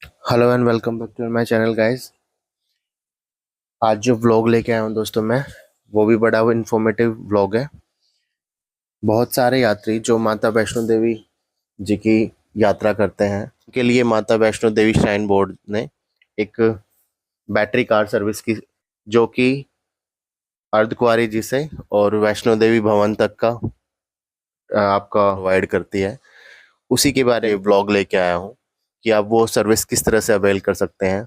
Hello and welcome back to my channel guys. आज जो vlog लेके आया हूँ दोस्तों मैं, वो भी बड़ा इंफॉर्मेटिव व्लॉग है। बहुत सारे यात्री जो माता वैष्णो देवी जी की यात्रा करते हैं उनके लिए माता वैष्णो देवी श्राइन बोर्ड ने एक बैटरी कार सर्विस की, जो कि अर्धकुंवारी जी से और वैष्णो देवी भवन तक का आपका प्रोवाइड करती है। उसी के बारे में व्लॉग लेके आया हूँ कि आप वो सर्विस किस तरह से अवेल कर सकते हैं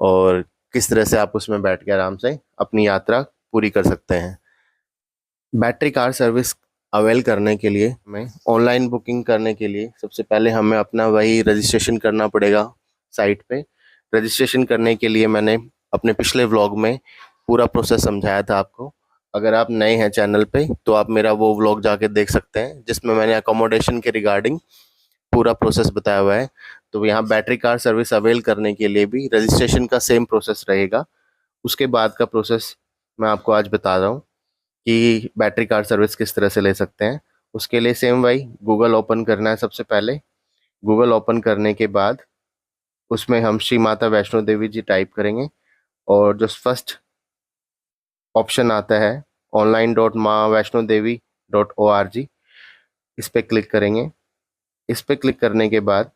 और किस तरह से आप उसमें बैठ के आराम से अपनी यात्रा पूरी कर सकते हैं। बैटरी कार सर्विस अवेल करने के लिए हमें ऑनलाइन बुकिंग करने के लिए सबसे पहले हमें अपना वही रजिस्ट्रेशन करना पड़ेगा साइट पे। रजिस्ट्रेशन करने के लिए मैंने अपने पिछले व्लॉग में पूरा प्रोसेस समझाया था आपको। अगर आप नए हैं चैनल पे तो आप मेरा वो व्लॉग जाके देख सकते हैं, जिसमें मैंने अकोमोडेशन के रिगार्डिंग पूरा प्रोसेस बताया हुआ है। तो यहाँ बैटरी कार सर्विस अवेल करने के लिए भी रजिस्ट्रेशन का सेम प्रोसेस रहेगा। उसके बाद का प्रोसेस मैं आपको आज बता रहा हूँ कि बैटरी कार सर्विस किस तरह से ले सकते हैं। उसके लिए सेम वही गूगल ओपन करना है सबसे पहले। गूगल ओपन करने के बाद उसमें हम श्री माता वैष्णो देवी जी टाइप करेंगे और जो फर्स्ट ऑप्शन आता है online.maavaishnodevi.org, इस पे क्लिक करेंगे। इस पे क्लिक करने के बाद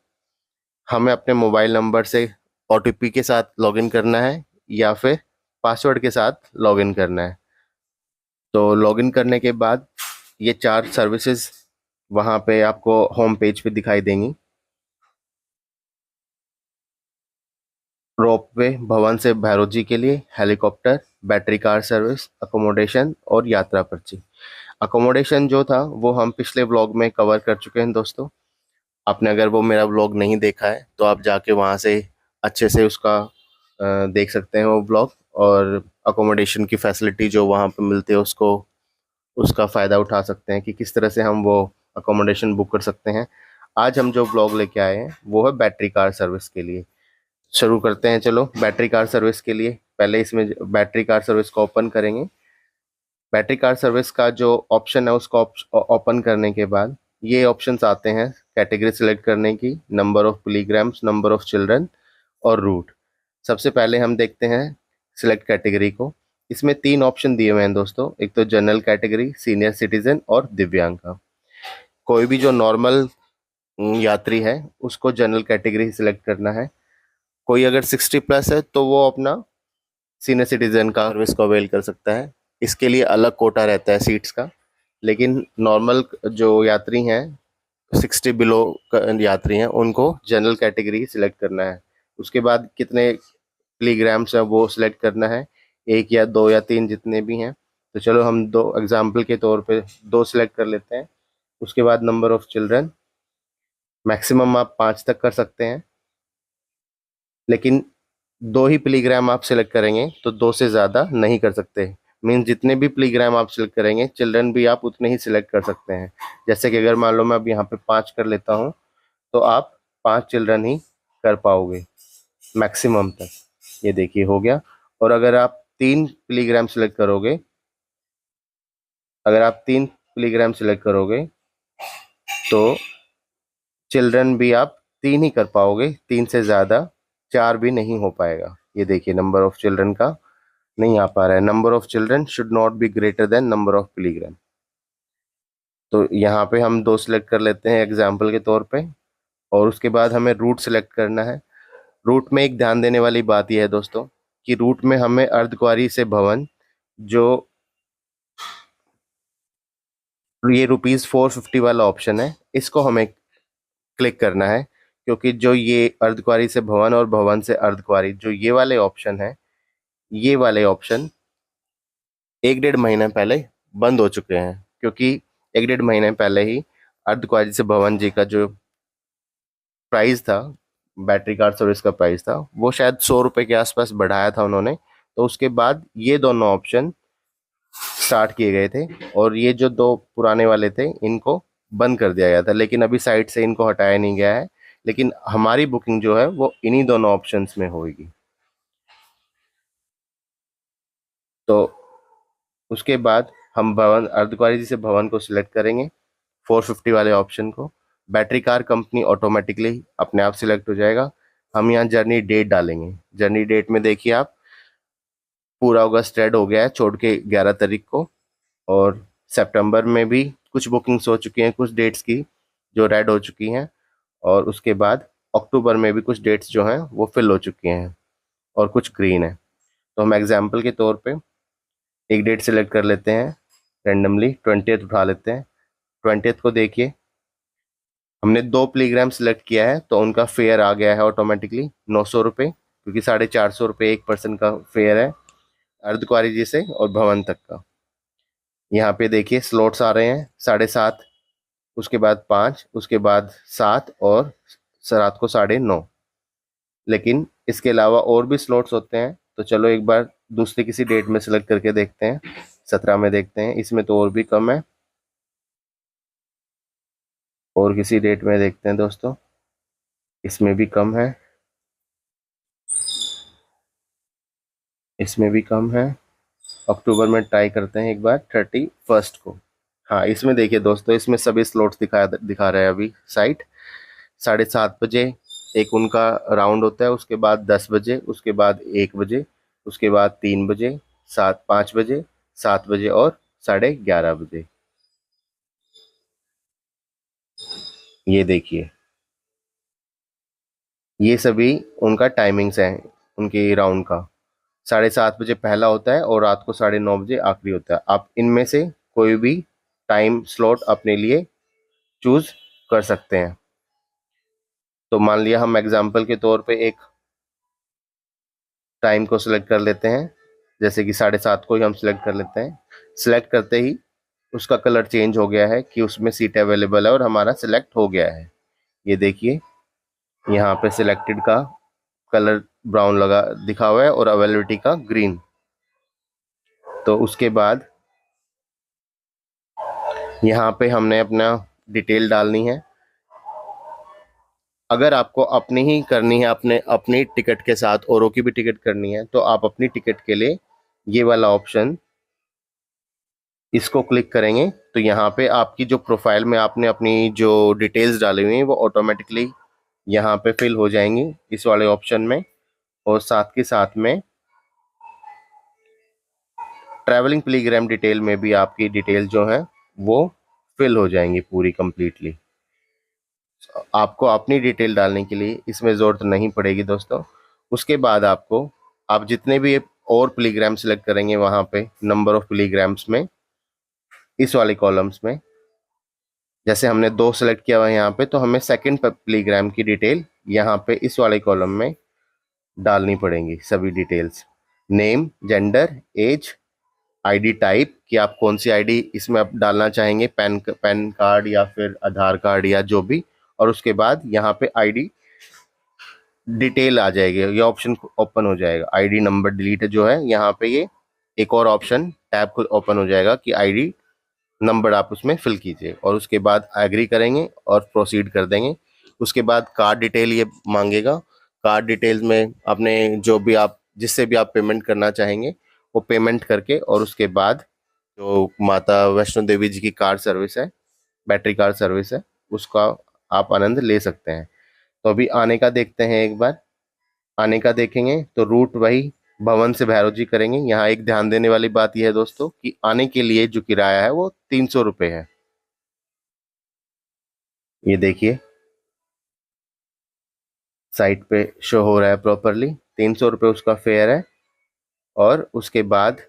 हमें अपने मोबाइल नंबर से ओटीपी के साथ लॉगिन करना है या फिर पासवर्ड के साथ लॉगिन करना है। तो लॉगिन करने के बाद ये चार सर्विसेज वहाँ पे आपको होम पेज पे दिखाई देंगी। रोपवे भवन से भैरव जी के लिए, helicopter, battery car service, accommodation और यात्रा पर्ची। अकोमोडेशन जो था वो हम पिछले व्लॉग में कवर कर चुके हैं दोस्तों। आपने अगर वो मेरा व्लॉग नहीं देखा है तो आप जाके वहाँ से अच्छे से उसका देख सकते हैं वो व्लॉग। और अकोमोडेशन की फैसिलिटी जो वहाँ पे मिलती है उसको उसका फ़ायदा उठा सकते हैं कि किस तरह से हम वो अकोमोडेशन बुक कर सकते हैं। आज हम जो ब्लॉग लेके आए हैं वो है बैटरी कार सर्विस के लिए। शुरू करते हैं, चलो। बैटरी कार सर्विस के लिए पहले इसमें बैटरी कार सर्विस को ओपन करेंगे। बैटरी कार सर्विस का जो ऑप्शन है उसको ओपन करने के बाद ये ऑप्शंस आते हैं कैटेगरी सिलेक्ट करने की, number of pilgrims, number of children और रूट। सबसे पहले हम देखते हैं सिलेक्ट कैटेगरी को। इसमें तीन ऑप्शन दिए हुए हैं दोस्तों, एक तो जनरल कैटेगरी, सीनियर सिटीजन और दिव्यांग का। कोई भी जो नॉर्मल यात्री है उसको जनरल कैटेगरी सिलेक्ट करना है। कोई अगर 60+ है तो वो अपना सीनियर सिटीजन का सर्विस को अवेल कर सकता है। इसके लिए अलग कोटा रहता है सीट्स का। लेकिन नॉर्मल जो यात्री हैं, 60 बिलो यात्री हैं, उनको जनरल कैटेगरी सिलेक्ट करना है। उसके बाद कितने मिलीग्राम्स है वो सिलेक्ट करना है, एक या दो या तीन, जितने भी हैं। तो चलो हम दो एग्जाम्पल के तौर पे दो सिलेक्ट कर लेते हैं। उसके बाद नंबर ऑफ चिल्ड्रन, मैक्सिमम आप 5 तक कर सकते हैं, लेकिन दो ही प्लीग्राम आप सिलेक्ट करेंगे तो दो से ज़्यादा नहीं कर सकते। मीन्स जितने भी प्लीग्राम आप सिलेक्ट करेंगे चिल्ड्रन भी आप उतने ही सिलेक्ट कर सकते हैं। जैसे कि अगर मान लो मैं अब यहाँ पे 5 कर लेता हूँ तो आप 5 चिल्ड्रन ही कर पाओगे मैक्सिमम तक। ये देखिए हो गया। और अगर आप 3 प्लीग्राम सिलेक्ट करोगे, अगर आप 3 प्लीग्राम सिलेक्ट करोगे तो चिल्ड्रन भी आप 3 ही कर पाओगे, 3 से ज़्यादा 4 भी नहीं हो पाएगा। ये देखिए नंबर ऑफ चिल्ड्रन का नहीं आ पा रहा है। Number of children should not be greater than number of pilgrim. तो यहाँ पे हम दो सिलेक्ट कर लेते हैं एग्जाम्पल के तौर पे। और उसके बाद हमें रूट सिलेक्ट करना है। रूट में एक ध्यान देने वाली बात यह है दोस्तों कि रूट में हमें अर्धकुंवारी से भवन, जो ये ₹450 वाला ऑप्शन है, इसको हमें क्लिक करना है। क्योंकि जो ये अर्धकुंवारी से भवन और भवन से अर्धकुंवारी, जो ये वाले ऑप्शन है, ये वाले ऑप्शन 1-1.5 महीने पहले बंद हो चुके हैं। क्योंकि 1-1.5 महीने पहले ही अर्धकुंवारी से भवन जी का जो प्राइस था, बैटरी कार सर्विस का प्राइस था, वो शायद ₹100 के आसपास बढ़ाया था उन्होंने। तो उसके बाद ये दोनों ऑप्शन स्टार्ट किए गए थे और ये जो दो पुराने वाले थे इनको बंद कर दिया गया था, लेकिन अभी साइट से इनको हटाया नहीं गया है। लेकिन हमारी बुकिंग जो है वो इन्हीं दोनों ऑप्शंस में होगी। तो उसके बाद हम भवन, अर्धकुंवारी जी से भवन को सिलेक्ट करेंगे, 450 वाले ऑप्शन को। बैटरी कार कंपनी ऑटोमेटिकली अपने आप सिलेक्ट हो जाएगा। हम यहाँ जर्नी डेट डालेंगे। जर्नी डेट में देखिए आप, पूरा अगस्त रेड हो गया है छोड़ के 11 तारीख को, और सितंबर में भी कुछ बुकिंग्स हो चुकी हैं कुछ डेट्स की जो रेड हो चुकी हैं, और उसके बाद अक्टूबर में भी कुछ डेट्स जो हैं वो फिल हो चुकी हैं और कुछ ग्रीन है। तो हम एग्जाम्पल के तौर पे एक डेट सेलेक्ट कर लेते हैं, रेंडमली 20th उठा लेते हैं। 20th को देखिए, हमने 2 प्लेग्राम सेलेक्ट किया है तो उनका फेयर आ गया है ऑटोमेटिकली 900 रुपये, क्योंकि 450 रुपये एक पर्सन का फेयर है अर्धकुंवारी जी से और भवन तक का। यहाँ पे देखिए स्लॉट्स आ रहे हैं 7:30, उसके बाद 5, उसके बाद 7 और रात को 9:30। लेकिन इसके अलावा और भी स्लॉट्स होते हैं, तो चलो एक बार दूसरी किसी डेट में सेलेक्ट करके देखते हैं। 17 में देखते हैं, इसमें तो और भी कम है। और किसी डेट में देखते हैं दोस्तों, इसमें भी कम है, इसमें भी कम है। अक्टूबर में ट्राई करते हैं एक बार 31 को। हाँ, इसमें देखिए दोस्तों, इसमें सभी स्लॉट्स दिखा रहा है अभी साइट। 7:30 बजे एक उनका राउंड होता है, उसके बाद 10 बजे, उसके बाद 1 बजे, उसके बाद 3 बजे, 5 बजे, 7 बजे और 11:30 बजे। ये देखिए, ये सभी उनका टाइमिंग्स हैं उनके राउंड का। 7:30 बजे पहला होता है और रात को 9:30 बजे आखिरी होता है। आप इनमें से कोई भी टाइम स्लॉट अपने लिए चूज कर सकते हैं। तो मान लिया हम एग्जाम्पल के तौर पे एक टाइम को सिलेक्ट कर लेते हैं, जैसे कि 7:30 को ही हम सिलेक्ट कर लेते हैं। सिलेक्ट करते ही उसका कलर चेंज हो गया है कि उसमें सीट अवेलेबल है और हमारा सिलेक्ट हो गया है। ये देखिए, यहाँ पे सिलेक्टेड का कलर ब्राउन लगा दिखा हुआ है और अवेलेबिलिटी का ग्रीन। तो उसके बाद यहाँ पे हमने अपना डिटेल डालनी है। अगर आपको अपनी ही करनी है, अपने अपनी टिकट के साथ औरों की भी टिकट करनी है, तो आप अपनी टिकट के लिए ये वाला ऑप्शन, इसको क्लिक करेंगे तो यहाँ पे आपकी जो प्रोफाइल में आपने अपनी जो डिटेल्स डाली हुई हैं वो ऑटोमेटिकली यहाँ पे फिल हो जाएंगी इस वाले ऑप्शन में। और साथ के साथ में ट्रैवलिंग प्लेग्राम डिटेल में भी आपकी डिटेल जो है वो फिल हो जाएंगी पूरी कंप्लीटली। आपको अपनी डिटेल डालने के लिए इसमें ज़रूरत नहीं पड़ेगी दोस्तों। उसके बाद आपको, आप जितने भी और प्लेग्राम सेलेक्ट करेंगे वहाँ पे नंबर ऑफ प्लेग्राम्स में, इस वाले कॉलम्स में, जैसे हमने 2 सेलेक्ट किया हुआ है यहाँ पे, तो हमें सेकंड प्लेग्राम की डिटेल यहाँ पे इस वाले कॉलम में डालनी पड़ेंगी सभी details. Name, gender, age, ID type कि आप कौन सी आईडी इसमें आप डालना चाहेंगे, पैन कार्ड या फिर आधार कार्ड या जो भी। और उसके बाद यहाँ पे आईडी डिटेल आ जाएगी, ये ऑप्शन ओपन हो जाएगा। आईडी नंबर डिलीट जो है यहाँ पे, ये एक और ऑप्शन टैब खुद ओपन हो जाएगा कि आईडी नंबर आप उसमें फिल कीजिए, और उसके बाद एग्री करेंगे और प्रोसीड कर देंगे। उसके बाद कार्ड डिटेल ये मांगेगा। कार्ड डिटेल्स में आपने जो भी आप जिससे भी आप पेमेंट करना चाहेंगे वो पेमेंट करके, और उसके बाद जो माता वैष्णो देवी जी की कार सर्विस है, बैटरी कार सर्विस है, उसका आप आनंद ले सकते हैं। तो अभी आने का देखते हैं एक बार। आने का देखेंगे तो रूट वही भवन से भैरव जी करेंगे। यहाँ एक ध्यान देने वाली बात यह है दोस्तों कि आने के लिए जो किराया है वो 300 रुपये है। ये देखिए साइट पे शो हो रहा है प्रॉपरली, 300 रुपये उसका फेयर है। और उसके बाद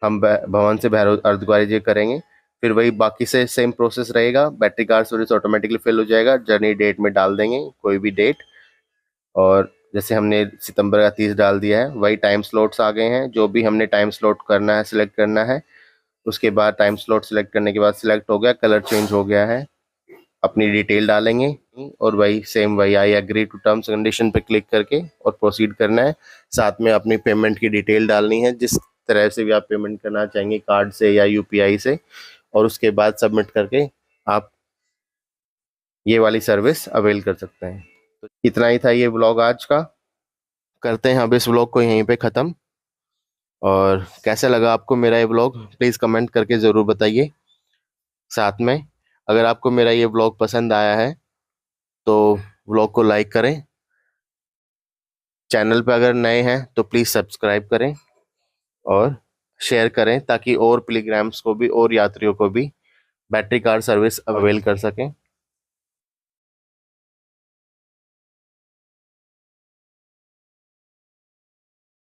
हम भवन से भैरव अर्धकुंवारी जी करेंगे। फिर वही बाकी से सेम प्रोसेस रहेगा, battery car service automatically fill हो जाएगा, जर्नी डेट में डाल देंगे कोई भी डेट। और जैसे हमने सितंबर का 30 डाल दिया है, वही टाइम स्लॉट्स आ गए हैं, जो भी हमने टाइम स्लॉट करना है सिलेक्ट करना है। उसके बाद टाइम स्लॉट सिलेक्ट करने के बाद सिलेक्ट हो गया, कलर चेंज हो गया है, अपनी डिटेल डालेंगे और वही सेम वही I agree to terms condition पे क्लिक करके और प्रोसीड करना है। साथ में अपनी पेमेंट की डिटेल डालनी है, जिस तरह से भी आप पेमेंट करना चाहेंगे, कार्ड से या यूपीआई से, और उसके बाद सबमिट करके आप ये वाली सर्विस अवेल कर सकते हैं। तो इतना ही था ये व्लॉग आज का। करते हैं अब इस व्लॉग को यहीं पे ख़त्म। और कैसा लगा आपको मेरा ये व्लॉग, प्लीज़ कमेंट करके ज़रूर बताइए। साथ में अगर आपको मेरा ये व्लॉग पसंद आया है तो व्लॉग को लाइक करें, चैनल पे अगर नए हैं तो प्लीज़ सब्सक्राइब करें और शेयर करें ताकि और पिलग्रिम्स को भी और यात्रियों को भी बैटरी कार सर्विस अवेल कर सकें।